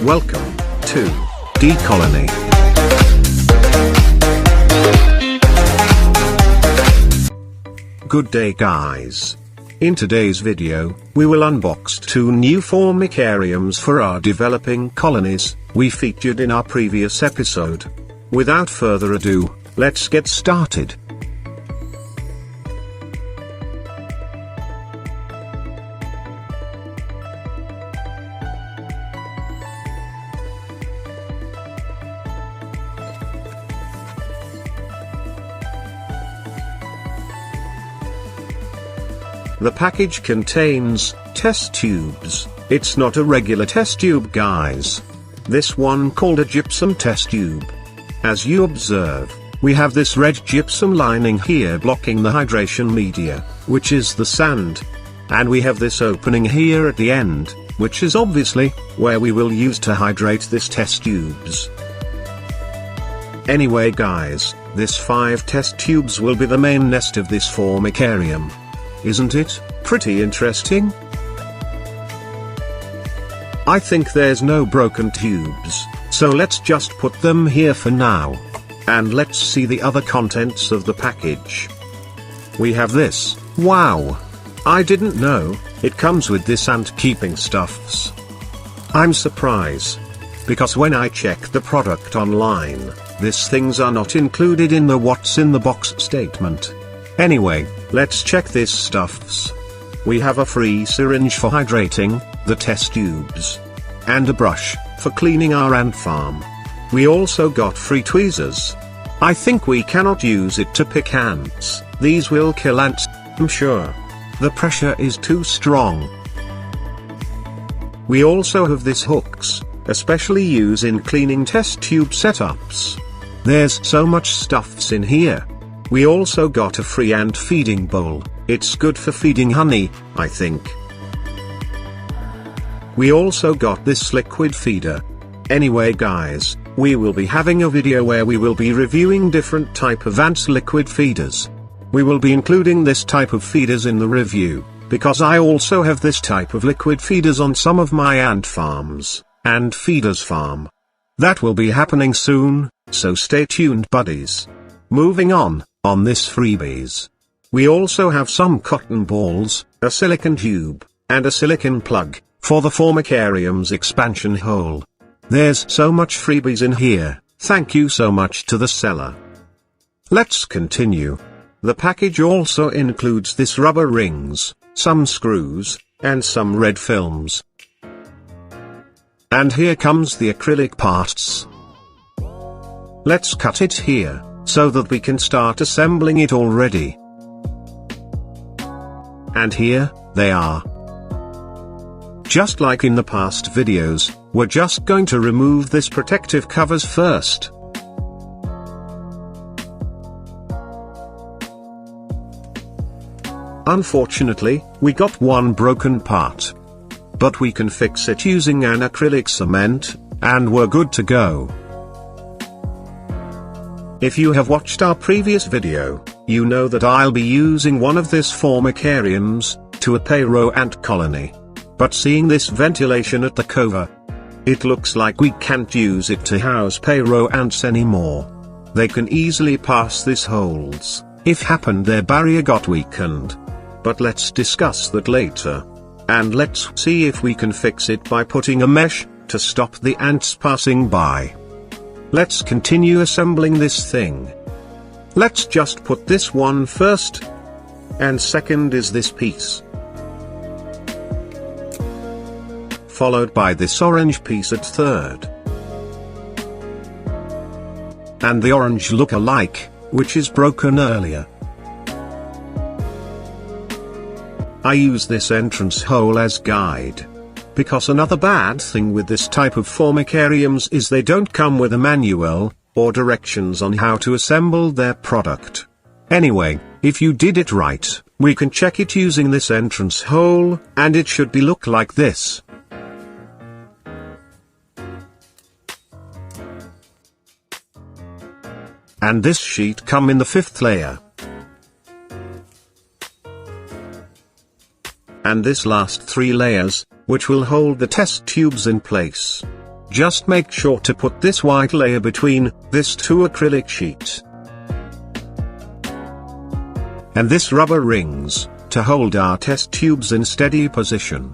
Welcome to DColonyyt. Good day guys. In today's video, we will unbox 2 new Formicariums for our developing colonies we featured in our previous episode. Without further ado, let's get started. The package contains test tubes. It's not a regular test tube guys. This one called a gypsum test tube. As you observe, we have this red gypsum lining here blocking the hydration media, which is the sand. And we have this opening here at the end, which is obviously where we will use to hydrate this test tubes. Anyway guys, this 5 test tubes will be the main nest of this Formicarium. Isn't it pretty interesting? I think there's no broken tubes, so let's just put them here for now. And let's see the other contents of the package. We have this. Wow! I didn't know it comes with this ant keeping stuffs. I'm surprised, because when I checked the product online, these things are not included in the what's in the box statement. Anyway, let's check this stuffs. We have a free syringe for hydrating the test tubes, and a brush for cleaning our ant farm. We also got free tweezers. I think we cannot use it to pick ants. These will kill ants, I'm sure. The pressure is too strong. We also have these hooks, especially used in cleaning test tube setups. There's so much stuffs in here. We also got a free ant feeding bowl. It's good for feeding honey, I think. We also got this liquid feeder. Anyway guys, we will be having a video where we will be reviewing different type of ants liquid feeders. We will be including this type of feeders in the review, because I also have this type of liquid feeders on some of my ant farms, and feeders farm. That will be happening soon, so stay tuned buddies. Moving on this freebies. We also have some cotton balls, a silicone tube, and a silicone plug, for the Formicarium's expansion hole. There's so much freebies in here, thank you so much to the seller. Let's continue. The package also includes this rubber rings, some screws, and some red films. And here comes the acrylic parts. Let's cut it here, so that we can start assembling it already. And here, they are. Just like in the past videos, we're just going to remove this protective covers first. Unfortunately, we got one broken part. But we can fix it using an acrylic cement, and we're good to go. If you have watched our previous video, you know that I'll be using one of this Formicariums to a payrow ant colony. But seeing this ventilation at the cover, it looks like we can't use it to house payrow ants anymore. They can easily pass these holes, if happened their barrier got weakened. But let's discuss that later. And let's see if we can fix it by putting a mesh to stop the ants passing by. Let's continue assembling this thing. Let's just put this one first. And second is this piece. Followed by this orange piece at third. And the orange look-alike, which is broken earlier. I use this entrance hole as guide. Because another bad thing with this type of Formicariums is they don't come with a manual, or directions on how to assemble their product. Anyway, if you did it right, we can check it using this entrance hole, and it should be look like this. And this sheet come in the 5th layer. And this last 3 layers, which will hold the test tubes in place. Just make sure to put this white layer between this two acrylic sheets and this rubber rings to hold our test tubes in steady position.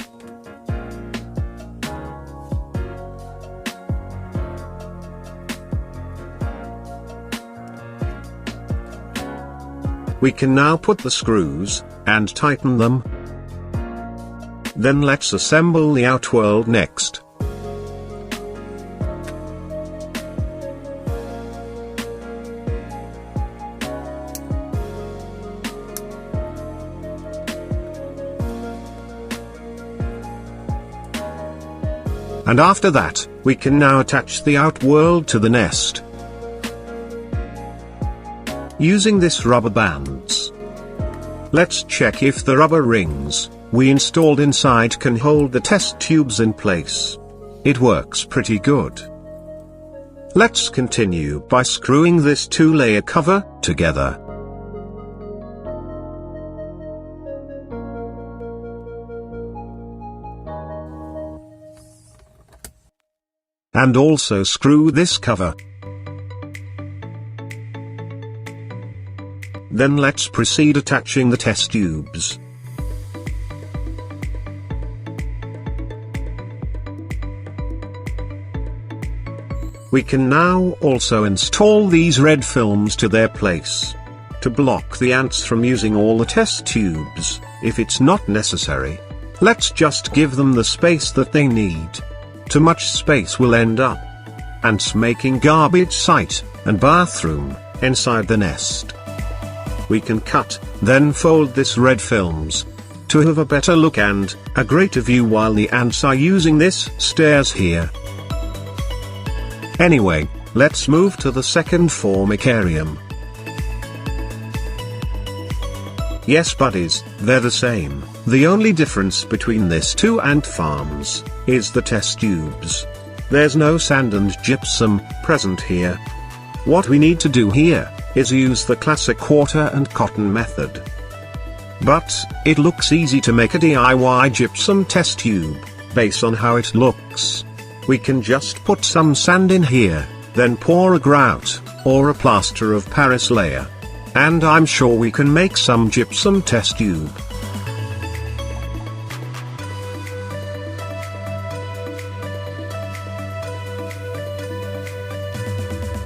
We can now put the screws and tighten them. Then let's assemble the outworld next. And after that, we can now attach the outworld to the nest using this rubber bands. Let's check if the rubber rings we installed inside can hold the test tubes in place. It works pretty good. Let's continue by screwing this two-layer cover together. And also screw this cover. Then let's proceed attaching the test tubes. We can now also install these red films to their place to block the ants from using all the test tubes. If it's not necessary, let's just give them the space that they need. Too much space will end up ants making garbage site and bathroom inside the nest. We can cut, then fold this red films to have a better look and a greater view while the ants are using this stairs here. Anyway, let's move to the second formicarium. Yes buddies, they're the same. The only difference between these two ant farms is the test tubes. There's no sand and gypsum present here. What we need to do here is use the classic water and cotton method. But it looks easy to make a DIY gypsum test tube based on how it looks. We can just put some sand in here, then pour a grout or a plaster of Paris layer, and I'm sure we can make some gypsum test tube.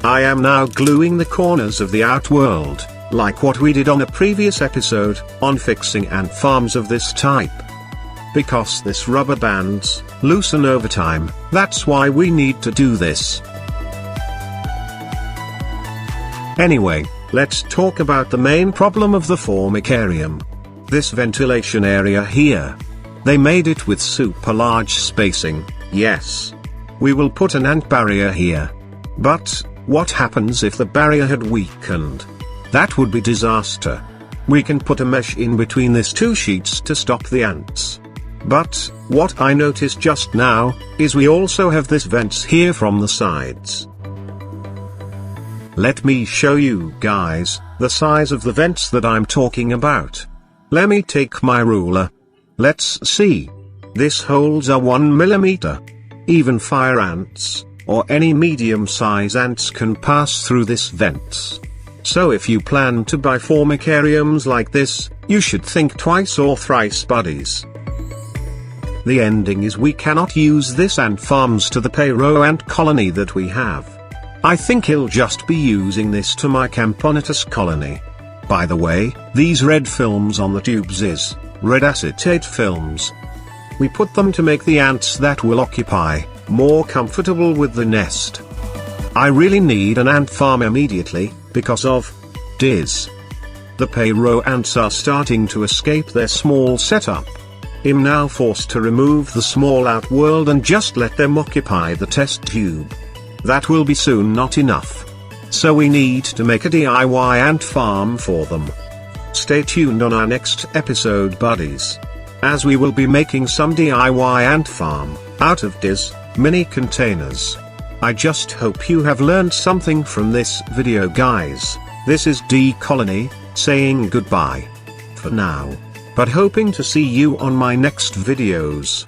I am now gluing the corners of the outworld, like what we did on a previous episode, on fixing ant farms of this type. Because this rubber bands loosen over time, that's why we need to do this. Anyway, let's talk about the main problem of the formicarium. This ventilation area here. They made it with super large spacing, yes. We will put an ant barrier here. But what happens if the barrier had weakened? That would be disaster. We can put a mesh in between these two sheets to stop the ants. But what I noticed just now is we also have this vents here from the sides. Let me show you guys the size of the vents that I'm talking about. Let me take my ruler. Let's see. This holes are 1 millimeter. Even fire ants or any medium-size ants can pass through this vents. So if you plan to buy formicariums like this, you should think twice or thrice buddies. The ending is we cannot use this ant farms to the payroll ant colony that we have. I think he'll just be using this to my Camponotus colony. By the way, these red films on the tubes is red acetate films. We put them to make the ants that will occupy more comfortable with the nest. I really need an ant farm immediately, because of this. The payroll ants are starting to escape their small setup. I'm now forced to remove the small outworld and just let them occupy the test tube. That will be soon not enough. So we need to make a DIY ant farm for them. Stay tuned on our next episode buddies, as we will be making some DIY ant farm out of these mini containers. I just hope you have learned something from this video guys. This is DColonyyt, saying goodbye for now, but hoping to see you on my next videos.